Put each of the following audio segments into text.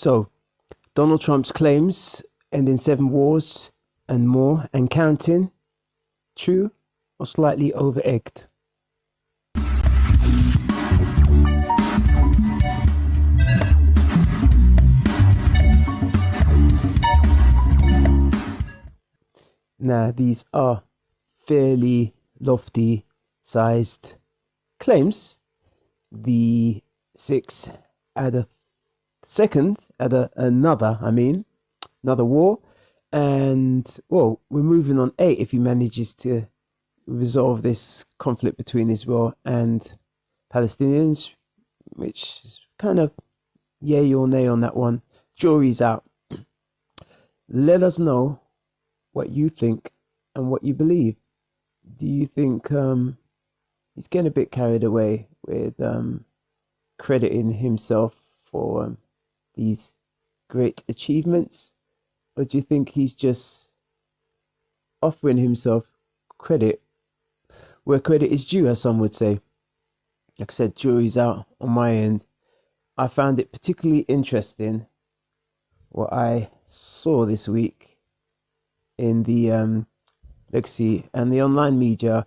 So, Donald Trump's claims ending 7 wars and more and counting, true or slightly over-egged? Now, these are fairly lofty sized claims. The 6 add a second, another war. And, well, we're moving on 8 if he manages to resolve this conflict between Israel and Palestinians, which is kind of yay or nay on that one. Jury's out. Let us know what you think and what you believe. Do you think he's getting a bit carried away with crediting himself for these great achievements? Or do you think he's just offering himself credit where credit is due, as some would say? Like I said, jury's out on my end. I found it particularly interesting what I saw this week in the legacy and the online media,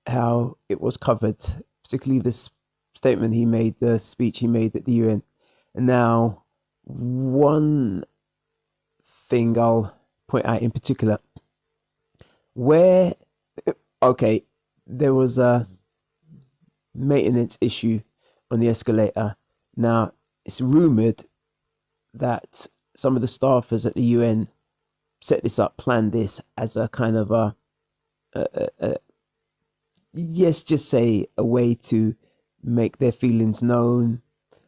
how it was covered, particularly this statement he made, the speech he made at the UN. And now, one thing I'll point out in particular, where, okay, there was a maintenance issue on the escalator. Now, it's rumored that some of the staffers at the UN set this up, planned this as a kind of a yes, just say a way to make their feelings known,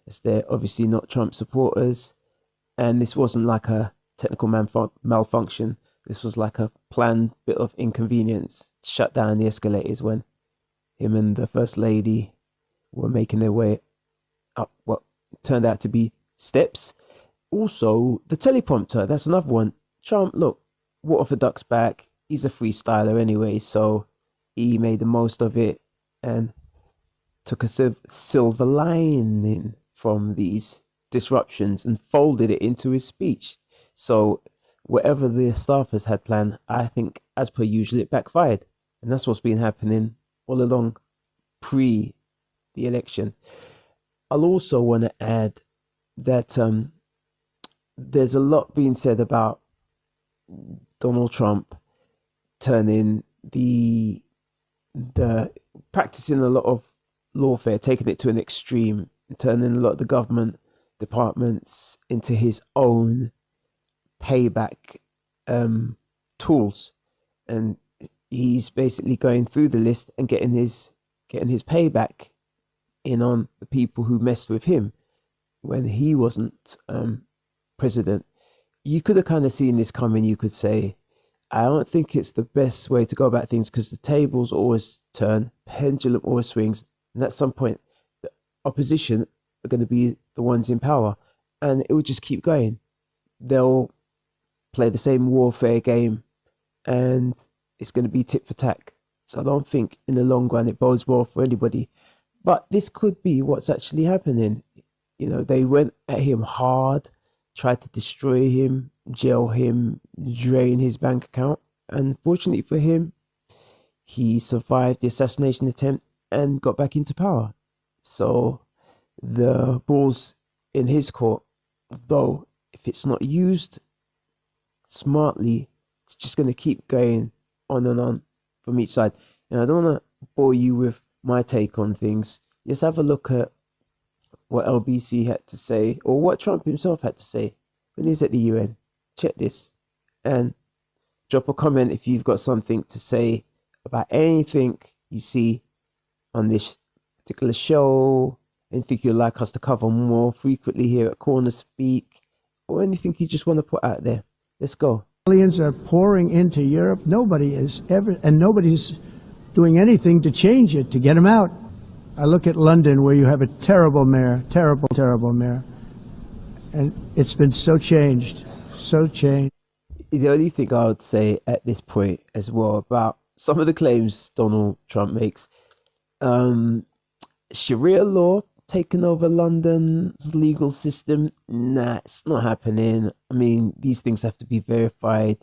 as they're obviously not Trump supporters. And this wasn't like a technical malfunction. This was like a planned bit of inconvenience to shut down the escalators when him and the First Lady were making their way up what turned out to be steps. Also, the teleprompter, that's another one. Trump, look, water for duck's back. He's a freestyler anyway, so he made the most of it and took a silver lining from these disruptions and folded it into his speech. So whatever the staffers had planned, I think, as per usual, it backfired. And that's what's been happening all along pre the election. I'll also want to add that there's a lot being said about Donald Trump turning the practicing a lot of lawfare, taking it to an extreme, turning a lot of the government departments into his own payback tools, and he's basically going through the list and getting his payback in on the people who messed with him when he wasn't president. You could have kind of seen this coming. You could say, I don't think it's the best way to go about things, because the tables always turn, pendulum always swings, and at some point the opposition are going to be the ones in power, and it will just keep going. They'll play the same warfare game, and it's going to be tit for tat. So I don't think in the long run it bodes well for anybody. But this could be what's actually happening. You know, they went at him hard, tried to destroy him, jail him, drain his bank account. And fortunately for him, he survived the assassination attempt and got back into power. So the ball's in his court. Though, if it's not used smartly, it's just going to keep going on and on from each side. And I don't want to bore you with my take on things. Just have a look at what LBC had to say, or what Trump himself had to say when he's at the UN. Check this and drop a comment if you've got something to say about anything you see on this particular show, anything you'd like us to cover more frequently here at CornerSpeak, or anything you just want to put out there. Let's go. Aliens are pouring into Europe. Nobody's doing anything to change it, to get them out. I look at London, where you have a terrible mayor, terrible mayor. And it's been so changed. The only thing I would say at this point as well about some of the claims Donald Trump makes, Sharia law taking over London's legal system. Nah, it's not happening. I mean, these things have to be verified.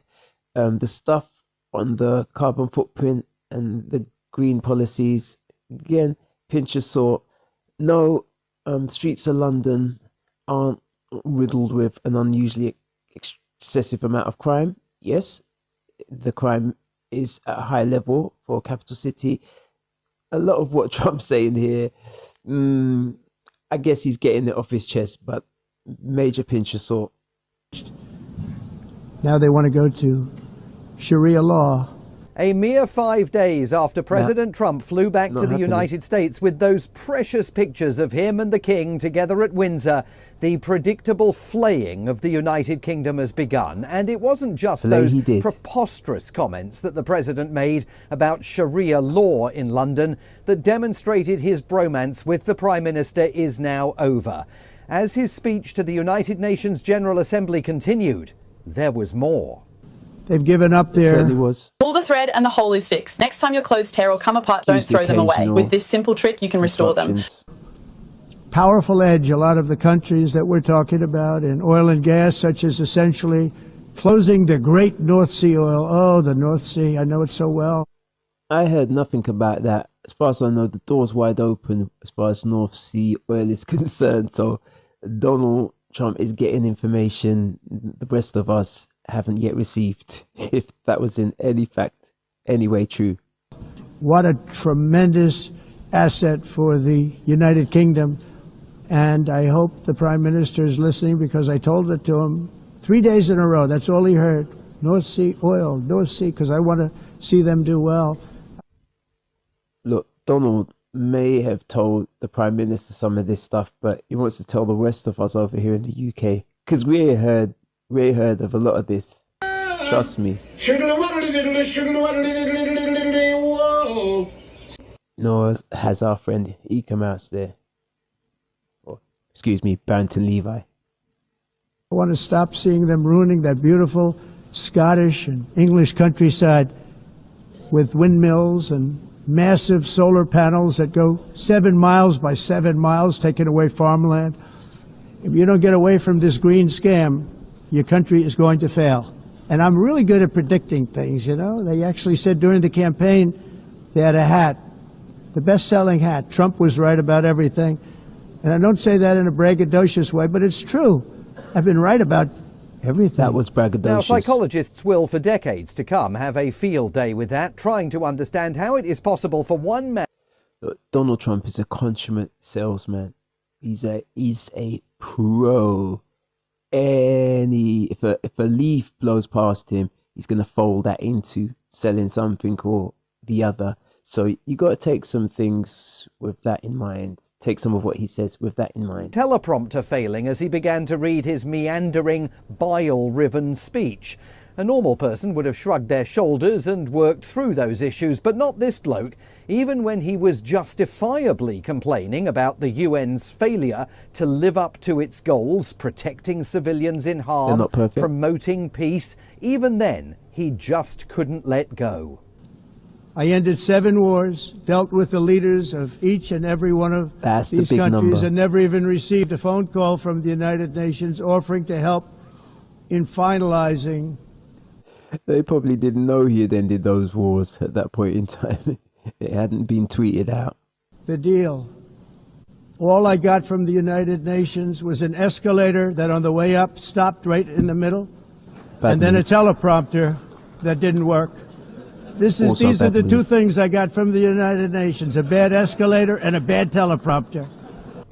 The stuff on the carbon footprint and the green policies, again, pinch of salt. No, streets of London aren't riddled with an unusually excessive amount of crime. Yes, the crime is at a high level for a capital city. A lot of what Trump's saying here, I guess he's getting it off his chest, but major pinch of salt. Now they want to go to Sharia law. A mere 5 days after President Trump flew back to the United States with those precious pictures of him and the King together at Windsor, the predictable flaying of the United Kingdom has begun. And it wasn't just those preposterous comments that the President made about Sharia law in London that demonstrated his bromance with the Prime Minister is now over. As his speech to the United Nations General Assembly continued, there was more. They've given up their... Pull the thread and the hole is fixed. Next time your clothes tear or come apart, don't throw them away. With this simple trick, you can restore them. Powerful edge, a lot of the countries that we're talking about in oil and gas, such as essentially closing the great North Sea oil. Oh, the North Sea, I know it so well. I heard nothing about that. As far as I know, the door's wide open as far as North Sea oil is concerned. So Donald Trump is getting information the rest of us haven't yet received, if that was in any way true. What a tremendous asset for the United Kingdom. And I hope the Prime Minister is listening, because I told it to him 3 days in a row. That's all he heard. North Sea oil, North Sea, because I want to see them do well. Look, Donald may have told the Prime Minister some of this stuff, but he wants to tell the rest of us over here in the UK, because we heard of a lot of this. Trust me. Nor has our friend Ecomouse there. Or, excuse me, Barrington Levi. I want to stop seeing them ruining that beautiful Scottish and English countryside with windmills and massive solar panels that go 7 miles by 7 miles, taking away farmland. If you don't get away from this green scam, your country is going to fail. And I'm really good at predicting things, you know. They actually said during the campaign they had a hat, the best-selling hat. Trump was right about everything. And I don't say that in a braggadocious way, but it's true. I've been right about everything. That was braggadocious. Now, psychologists will, for decades to come, have a field day with that, trying to understand how it is possible for one man... Look, Donald Trump is a consummate salesman. He's a pro. If a leaf blows past him, he's going to fold that into selling something or the other. So you got to take some things with that in mind. Take some of what he says with that in mind. Teleprompter failing as he began to read his meandering, bile-riven speech. A normal person would have shrugged their shoulders and worked through those issues, but not this bloke, even when he was justifiably complaining about the UN's failure to live up to its goals, protecting civilians in harm, promoting peace. Even then, he just couldn't let go. I ended 7 wars, dealt with the leaders of each and every one of these countries, and never even received a phone call from the United Nations offering to help in finalizing. They probably didn't know he had ended those wars at that point in time. It hadn't been tweeted out. The deal. All I got from the United Nations was an escalator that on the way up stopped right in the middle, and then a teleprompter that didn't work. These are the 2 things I got from the United Nations, a bad escalator and a bad teleprompter.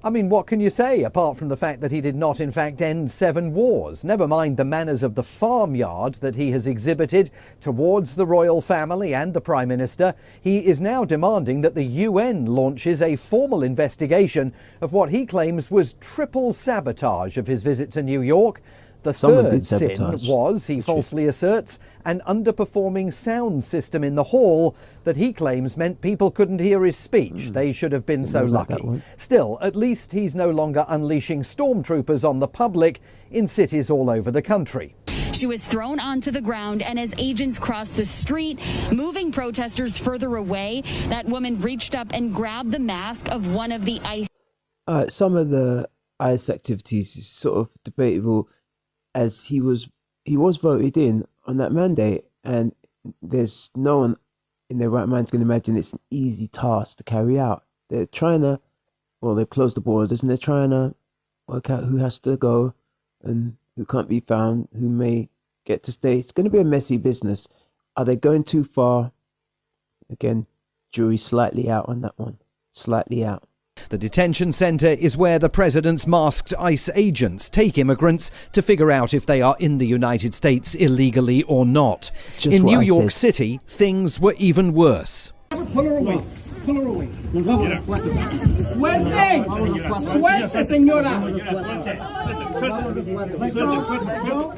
I mean, what can you say, apart from the fact that he did not, in fact, end 7 wars? Never mind the manners of the farmyard that he has exhibited towards the royal family and the Prime Minister. He is now demanding that the UN launches a formal investigation of what he claims was triple sabotage of his visit to New York. The third sin was, he falsely asserts, an underperforming sound system in the hall that he claims meant people couldn't hear his speech. They should have been so lucky. Still, at least he's no longer unleashing stormtroopers on the public in cities all over the country. She was thrown onto the ground, and as agents crossed the street, moving protesters further away, that woman reached up and grabbed the mask of one of the ICE. Some of the ICE activities is sort of debatable, as he was voted in on that mandate, and there's no one in their right mind can imagine it's an easy task to carry out. They're trying to, well, they've closed the borders and they're trying to work out who has to go and who can't be found, who may get to stay. It's going to be a messy business. Are they going too far? Again, jury slightly out on that one. Slightly out. The detention centre is where the president's masked ICE agents take immigrants to figure out if they are in the United States illegally or not. Just in what New I York said. City, things were even worse. Pull her away. Pull her away. Suerte. Suerte, señora.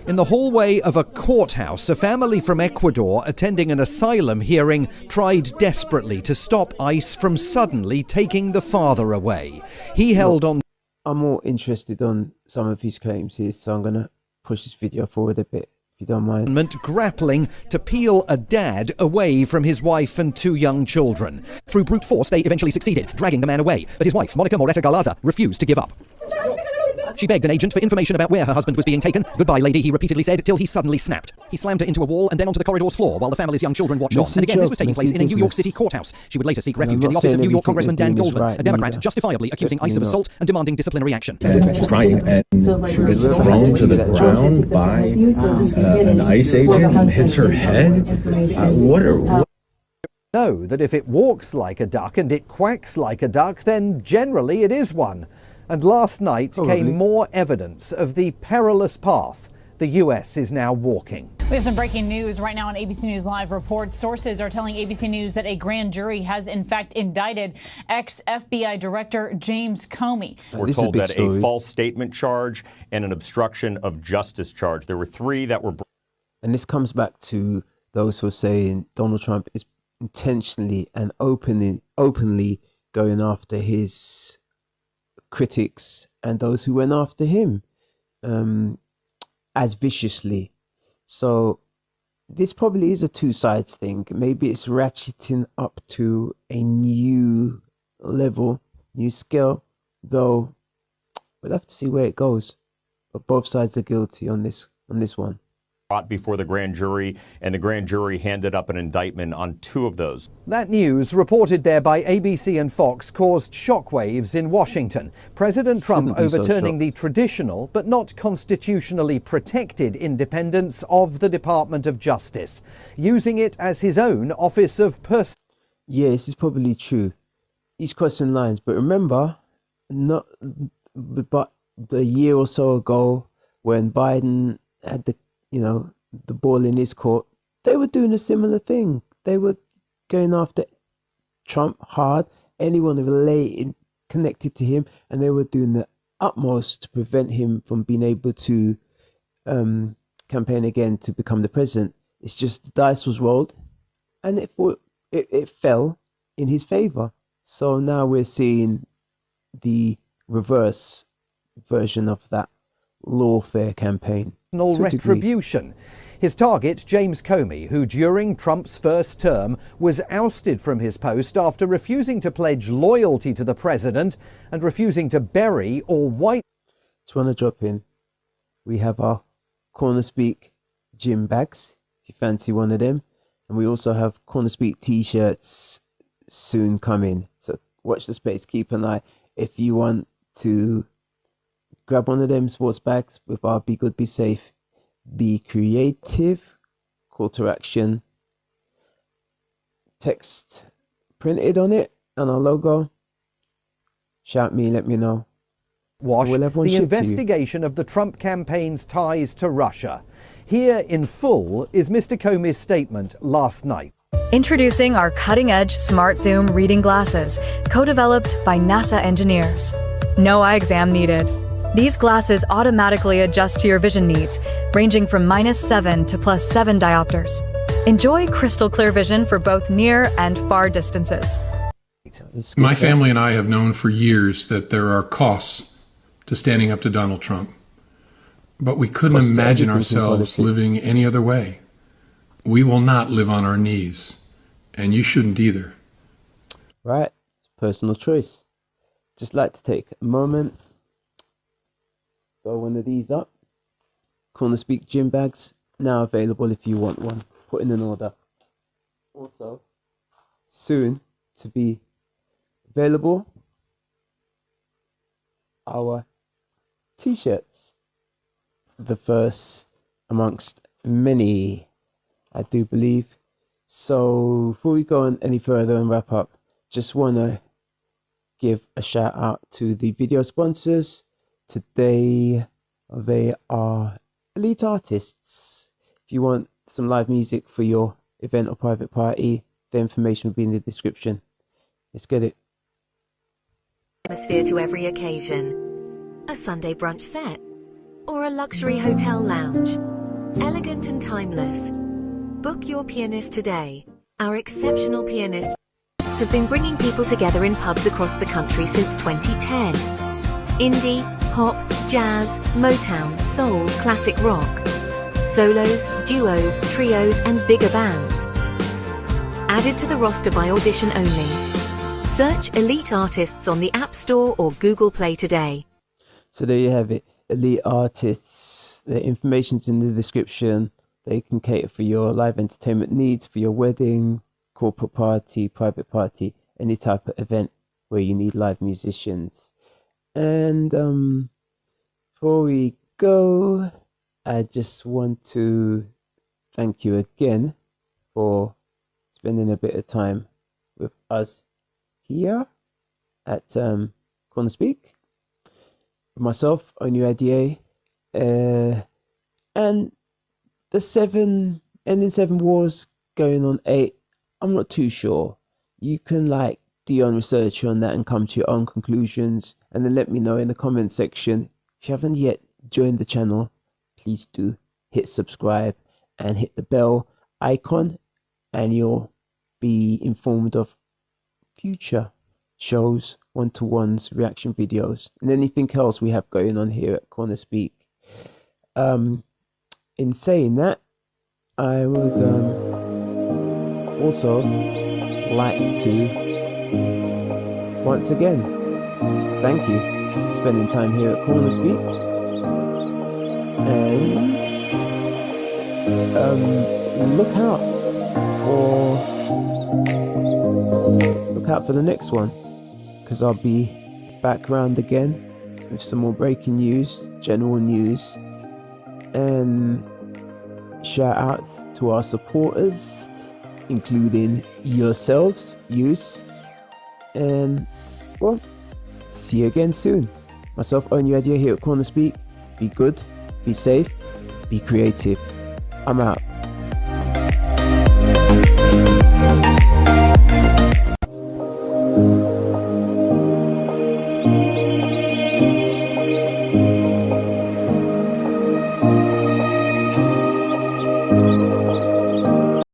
In the hallway of a courthouse, a family from Ecuador attending an asylum hearing tried desperately to stop ICE from suddenly taking the father away. He held on. I'm more interested on some of his claims here, so I'm going to push this video forward a bit, if you don't mind. Grappling to peel a dad away from his wife and 2 young children. Through brute force, they eventually succeeded, dragging the man away. But his wife, Monica Moreta Galaza, refused to give up. She begged an agent for information about where her husband was being taken. "Goodbye, lady," he repeatedly said, till he suddenly snapped. He slammed her into a wall and then onto the corridor's floor while the family's young children watched on. And again, this was taking place in a New York City courthouse. She would later seek refuge in the office of New York Congressman Dan Goldman, a Democrat, justifiably accusing ICE of assault and demanding disciplinary action. And crying, and she gets thrown to the ground by an ICE agent and hits her head. Know that if it walks like a duck and it quacks like a duck, then generally it is one. And last night came more evidence of the perilous path the US is now walking. We have some breaking news right now on ABC News Live reports. Sources are telling ABC News that a grand jury has in fact indicted ex-FBI Director James Comey. We're told that a false statement charge and an obstruction of justice charge. There were 3 that were. And this comes back to those who are saying Donald Trump is intentionally and openly going after his critics and those who went after him as viciously. So this probably is a 2 sides thing. Maybe it's ratcheting up to a new level, new scale, though we'll have to see where it goes. But both sides are guilty on this one. Brought before the grand jury, and the grand jury handed up an indictment on 2 of those. That news, reported there by ABC and Fox, caused shockwaves in Washington. President Trump overturning the traditional but not constitutionally protected independence of the Department of Justice, using it as his own office of person. Yeah, this is probably true. He's crossing lines, but remember, but the year or so ago when Biden had the ball in his court, they were doing a similar thing. They were going after Trump hard, anyone related, connected to him, and they were doing the utmost to prevent him from being able to campaign again to become the president. It's just the dice was rolled, and it fell in his favor. So now we're seeing the reverse version of that lawfare campaign. Retribution. His target, James Comey, who during Trump's first term was ousted from his post after refusing to pledge loyalty to the president and refusing to bury or wipe. Just want to drop in. We have our CornerSpeak gym bags, if you fancy one of them. And we also have CornerSpeak t-shirts soon coming. So watch the space, keep an eye. If you want to grab one of them sports bags with our "Be Good, Be Safe, Be Creative" call to action text printed on it and our logo, shout me, let me know. Wash the investigation of the Trump campaign's ties to Russia. Here in full is Mr. Comey's statement last night. Introducing our cutting-edge Smart Zoom reading glasses, co-developed by NASA engineers. No eye exam needed. These glasses automatically adjust to your vision needs, ranging from -7 to +7 diopters. Enjoy crystal clear vision for both near and far distances. My family and I have known for years that there are costs to standing up to Donald Trump. But we couldn't imagine ourselves living any other way. We will not live on our knees, and you shouldn't either. Right, it's personal choice. just like to take a moment, throw one of these up. CornerSpeak gym bags, now available if you want one. Put in an order. Also, soon to be available, our t-shirts. The first amongst many, I do believe. So before we go on any further and wrap up, just want to give a shout out to the video sponsors. Today they are Elite Artists. If you want some live music for your event or private party, the information will be in the description. Let's get it. Atmosphere to every occasion. A Sunday brunch set or a luxury hotel lounge. Elegant and timeless. Book your pianist today. Our exceptional pianists have been bringing people together in pubs across the country since 2010. Indie, pop, jazz, Motown, soul, classic rock. Solos, duos, trios and bigger bands. Added to the roster by audition only. Search Elite Artists on the App Store or Google Play today. So there you have it. Elite Artists. The information's in the description. They can cater for your live entertainment needs, for your wedding, corporate party, private party, any type of event where you need live musicians. And before we go, I just want to thank you again for spending a bit of time with us here at CornerSpeak. Myself, Onu Adie, and the ending 7 wars going on 8, I'm not too sure. You can do your own research on that and come to your own conclusions, and then let me know in the comment section. If you haven't yet joined the channel, please do hit subscribe and hit the bell icon, and you'll be informed of future shows, one-to-ones, reaction videos, and anything else we have going on here at CornerSpeak. In saying that, I would also like to once again thank you for spending time here at CornerSpeak, and look out for the next one, because I'll be back around again with some more breaking news, general news, and shout out to our supporters, including yourselves, and well, see you again soon. Myself, Onu Adie, here at CornerSpeak. Be good, be safe, be creative. I'm out.